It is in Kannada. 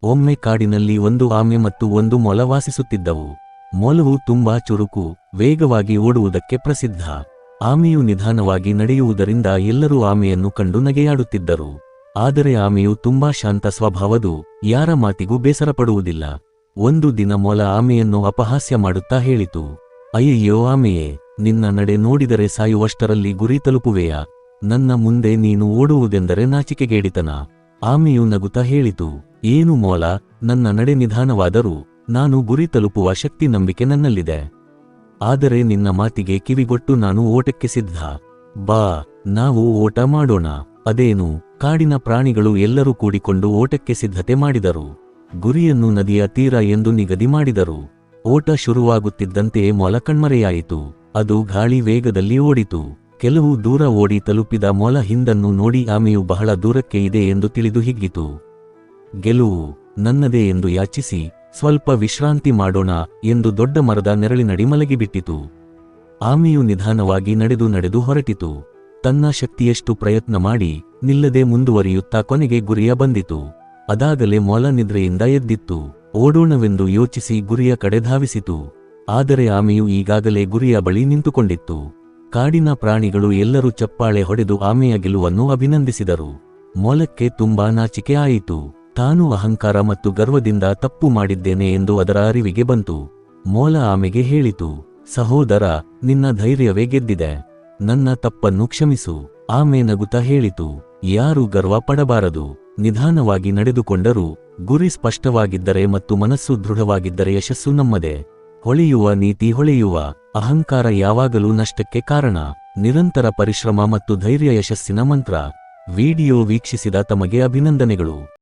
ಒಮ್ಮೆ ಕಾಡಿನಲ್ಲಿ ಒಂದು ಆಮೆ ಮತ್ತು ಒಂದು ಮೊಲ ವಾಸಿಸುತ್ತಿದ್ದವು. ಮೊಲವು ತುಂಬಾ ಚುರುಕು, ವೇಗವಾಗಿ ಓಡುವುದಕ್ಕೆ ಪ್ರಸಿದ್ಧ. ಆಮೆಯು ನಿಧಾನವಾಗಿ ನಡೆಯುವುದರಿಂದ ಎಲ್ಲರೂ ಆಮೆಯನ್ನು ಕಂಡು ನಗೆಯಾಡುತ್ತಿದ್ದರು. ಆದರೆ ಆಮೆಯು ತುಂಬಾ ಶಾಂತ ಸ್ವಭಾವದು, ಯಾರ ಮಾತಿಗೂ ಬೇಸರಪಡುವುದಿಲ್ಲ. ಒಂದು ದಿನ ಮೊಲ ಆಮೆಯನ್ನು ಅಪಹಾಸ್ಯ ಮಾಡುತ್ತಾ ಹೇಳಿತು, ಅಯ್ಯಯ್ಯೋ ಆಮೆಯೇ, ನಿನ್ನ ನಡೆ ನೋಡಿದರೆ ಸಾಯುವಷ್ಟರಲ್ಲಿ ಗುರಿ ತಲುಪುವೆಯಾ? ನನ್ನ ಮುಂದೆ ನೀನು ಓಡುವುದೆಂದರೆ ನಾಚಿಕೆಗೇಡಿತನ. ಆಮೆಯು ನಗುತ್ತಾ ಹೇಳಿತು, ಏನು ಮೊಲ, ನನ್ನ ನಡೆ ನಿಧಾನವಾದರೂ ನಾನು ಗುರಿ ತಲುಪುವ ಶಕ್ತಿ ನಂಬಿಕೆ ನನ್ನಲ್ಲಿದೆ. ಆದರೆ ನಿನ್ನ ಮಾತಿಗೆ ಕಿವಿಗೊಟ್ಟು ನಾನು ಓಟಕ್ಕೆ ಸಿದ್ಧ. ಬಾ, ನಾವು ಓಟ ಮಾಡೋಣ. ಅದೇನು? ಕಾಡಿನ ಪ್ರಾಣಿಗಳು ಎಲ್ಲರೂ ಕೂಡಿಕೊಂಡು ಓಟಕ್ಕೆ ಸಿದ್ಧತೆ ಮಾಡಿದರು. ಗುರಿಯನ್ನು ನದಿಯ ತೀರ ಎಂದು ನಿಗದಿ ಮಾಡಿದರು. ಓಟ ಶುರುವಾಗುತ್ತಿದ್ದಂತೆಯೇ ಮೊಲ ಕಣ್ಮರೆಯಾಯಿತು. ಅದು ಗಾಳಿ ವೇಗದಲ್ಲಿ ಓಡಿತು. ಕೆಲವು ದೂರ ಓಡಿ ತಲುಪಿದ ಮೊಲ ಹಿಂದನ್ನು ನೋಡಿ ಆಮೆಯು ಬಹಳ ದೂರಕ್ಕೆ ಇದೆ ಎಂದು ತಿಳಿದು ಹಿಗ್ಗಿತು. ಗೆಲುವು ನನ್ನದೇ ಎಂದು ಯಾಚಿಸಿ, ಸ್ವಲ್ಪ ವಿಶ್ರಾಂತಿ ಮಾಡೋಣ ಎಂದು ದೊಡ್ಡ ಮರದ ನೆರಳಿನಡಿ ಮಲಗಿಬಿಟ್ಟಿತು. ಆಮೆಯು ನಿಧಾನವಾಗಿ ನಡೆದು ಹೊರಟಿತು. ತನ್ನ ಶಕ್ತಿಯಷ್ಟು ಪ್ರಯತ್ನ ಮಾಡಿ ನಿಲ್ಲದೆ ಮುಂದುವರಿಯುತ್ತಾ ಕೊನೆಗೆ ಗುರಿಯ ಬಂದಿತು. ಅದಾಗಲೇ ಮೊಲ ನಿದ್ರೆಯಿಂದ ಎದ್ದಿತ್ತು. ಓಡೋಣವೆಂದು ಯೋಚಿಸಿ ಗುರಿಯ ಕಡೆ ಧಾವಿಸಿತು. ಆದರೆ ಆಮೆಯು ಈಗಾಗಲೇ ಗುರಿಯ ಬಳಿ ನಿಂತುಕೊಂಡಿತ್ತು. ಕಾಡಿನ ಪ್ರಾಣಿಗಳು ಎಲ್ಲರೂ ಚಪ್ಪಾಳೆ ಹೊಡೆದು ಆಮೆಯ ಗೆಲುವನ್ನು ಅಭಿನಂದಿಸಿದರು. ಮೊಲಕ್ಕೆ ತುಂಬಾ ನಾಚಿಕೆ ಆಯಿತು. ತಾನು ಅಹಂಕಾರ ಮತ್ತು ಗರ್ವದಿಂದ ತಪ್ಪು ಮಾಡಿದ್ದೇನೆ ಎಂದು ಅದರ ಅರಿವಿಗೆ ಬಂತು. ಮೊಲ ಆಮೆಗೆ ಹೇಳಿತು, ಸಹೋದರ, ನಿನ್ನ ಧೈರ್ಯವೇ ಗೆದ್ದಿದೆ. ನನ್ನ ತಪ್ಪನ್ನು ಕ್ಷಮಿಸು. ಆಮೆ ನಗುತ್ತಾ ಹೇಳಿತು, ಯಾರೂ ಗರ್ವ ಪಡಬಾರದು. ನಿಧಾನವಾಗಿ ನಡೆದುಕೊಂಡರೂ ಗುರಿ ಸ್ಪಷ್ಟವಾಗಿದ್ದರೆ ಮತ್ತು ಮನಸ್ಸು ದೃಢವಾಗಿದ್ದರೆ ಯಶಸ್ಸು ನಮ್ಮದೇ. ಹೊಳೆಯುವ ನೀತಿ ಹೊಳೆಯುವ. ಅಹಂಕಾರ ಯಾವಾಗಲೂ ನಷ್ಟಕ್ಕೆ ಕಾರಣ. ನಿರಂತರ ಪರಿಶ್ರಮ ಮತ್ತು ಧೈರ್ಯ ಯಶಸ್ಸಿನ ಮಂತ್ರ. ವಿಡಿಯೋ ವೀಕ್ಷಿಸಿದ ತಮಗೆ ಅಭಿನಂದನೆಗಳು.